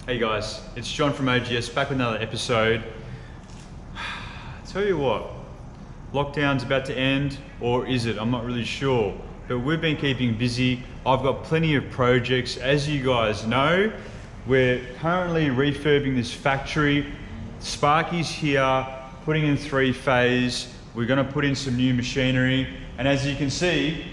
Hey guys, it's John from OGS back with another episode. Tell you what, lockdown's about to end, or is it? I'm not really sure, but we've been keeping busy. I've got plenty of projects. As you guys know, we're currently refurbing this factory. Sparky's here, putting in 3-phase. We're gonna put in some new machinery, and as you can see,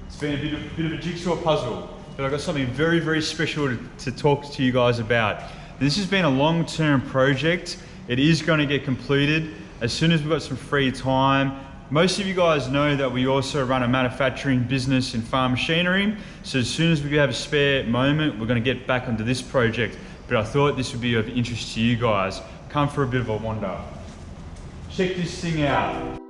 it's been a bit of a jigsaw puzzle. But I've got something very, very special to talk to you guys about. This has been a long-term project. It is going to get completed as soon as we've got some free time. Most of you guys know that we also run a manufacturing business in farm machinery. So as soon as we have a spare moment, we're going to get back onto this project. But I thought this would be of interest to you guys. Come for a bit of a wander. Check this thing out.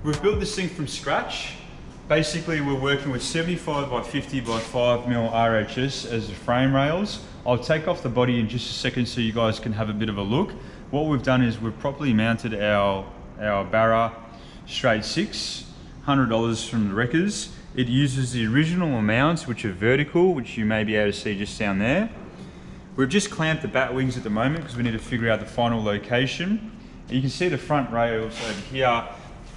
We've built this thing from scratch. Basically, we're working with 75 by 50 by 5mm RHS as the frame rails. I'll take off the body in just a second so you guys can have a bit of a look. What we've done is we've properly mounted our Barra straight 6, $100 from the wreckers. It uses the original mounts, which are vertical, which you may be able to see just down there. We've just clamped the bat wings at the moment because we need to figure out the final location. You can see the front rails over here.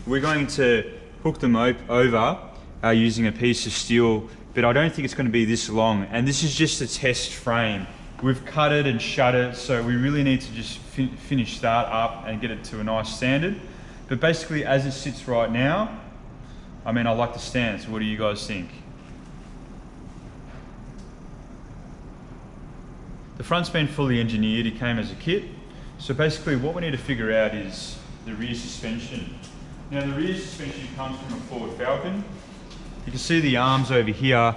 We're going to hook them over using a piece of steel, but I don't think it's going to be this long. And this is just a test frame. We've cut it and shut it, so we really need to just finish that up and get it to a nice standard. But basically, as it sits right now, I mean, I like the stance. What do you guys think? The front's been fully engineered. It came as a kit. So basically, what we need to figure out is the rear suspension. Now the rear suspension comes from a Ford Falcon. You can see the arms over here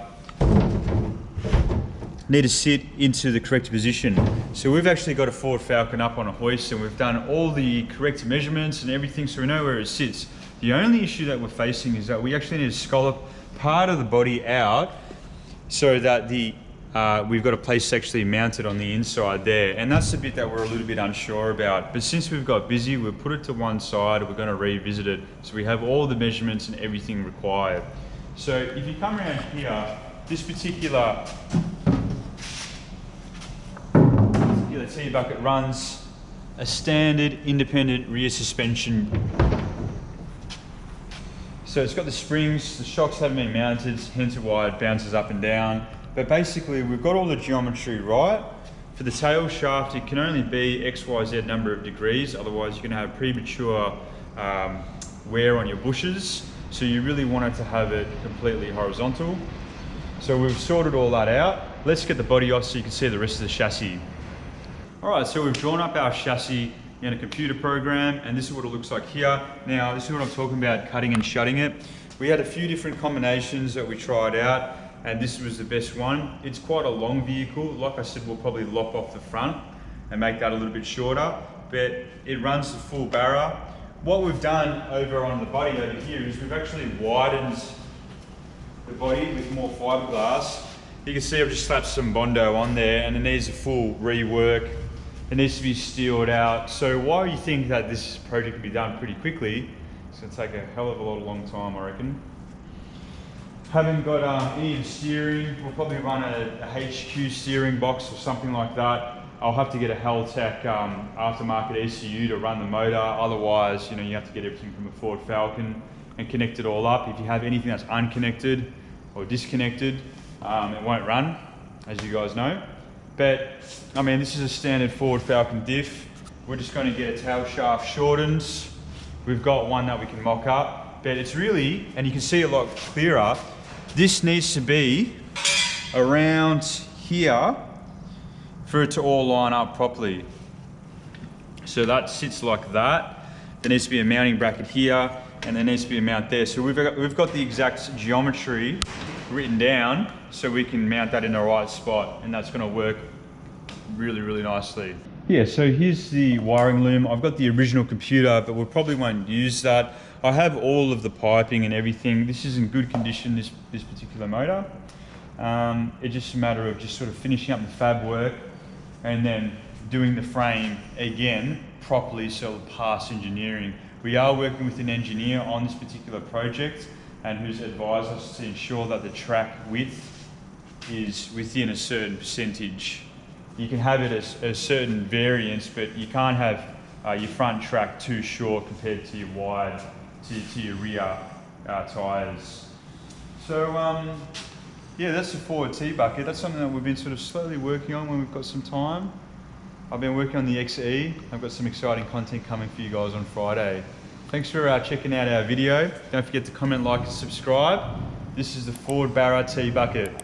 need to sit into the correct position. So we've actually got a Ford Falcon up on a hoist and we've done all the correct measurements and everything, so we know where it sits. The only issue that we're facing is that we actually need to scallop part of the body out so that we've got a place actually mounted on the inside there, and that's the bit that we're a little bit unsure about. But since we've got busy, we've put it to one side, we're going to revisit it so we have all the measurements and everything required. So if you come around here, this particular T-bucket runs a standard independent rear suspension. So it's got the springs, the shocks haven't been mounted, hence why it bounces up and down. But basically, we've got all the geometry right. For the tail shaft, it can only be XYZ number of degrees, otherwise you're going to have premature wear on your bushes. So you really want it to have it completely horizontal. So we've sorted all that out. Let's get the body off so you can see the rest of the chassis. All right, so we've drawn up our chassis in a computer program, and this is what it looks like here. Now, this is what I'm talking about, cutting and shutting it. We had a few different combinations that we tried out, and this was the best one. It's quite a long vehicle. Like I said, we'll probably lop off the front and make that a little bit shorter, but it runs the full Barra. What we've done over on the body over here is we've actually widened the body with more fiberglass. You can see I've just slapped some Bondo on there, and it needs a full rework. It needs to be steeled out. So while you think that this project can be done pretty quickly, it's gonna take a hell of a lot of long time, I reckon. Haven't got any of the steering. We'll probably run a HQ steering box or something like that. I'll have to get a Haltech aftermarket ECU to run the motor. Otherwise, you have to get everything from a Ford Falcon and connect it all up. If you have anything that's unconnected or disconnected, it won't run, as you guys know. But I mean, this is a standard Ford Falcon diff. We're just going to get a tail shaft shortened. We've got one that we can mock up, but it's really, and you can see a lot clearer, this needs to be around here for it to all line up properly. So that sits like that. There needs to be a mounting bracket here, and there needs to be a mount there. So we've got the exact geometry written down so we can mount that in the right spot, and that's going to work really, really nicely. Yeah, so here's the wiring loom. I've got the original computer, but we probably won't use that. I have all of the piping and everything. This is in good condition, this particular motor. It's just a matter of just sort of finishing up the fab work and then doing the frame again properly so it'll pass engineering. We are working with an engineer on this particular project and who's advised us to ensure that the track width is within a certain percentage. You can have it as a certain variance, but you can't have your front track too short compared to your wide, to your rear tyres. So yeah, that's the forward T-bucket. That's something that we've been sort of slowly working on when we've got some time. I've been working on the XE. I've got some exciting content coming for you guys on Friday. Thanks for checking out our video. Don't forget to comment, like, and subscribe. This is the Ford Barra T-bucket.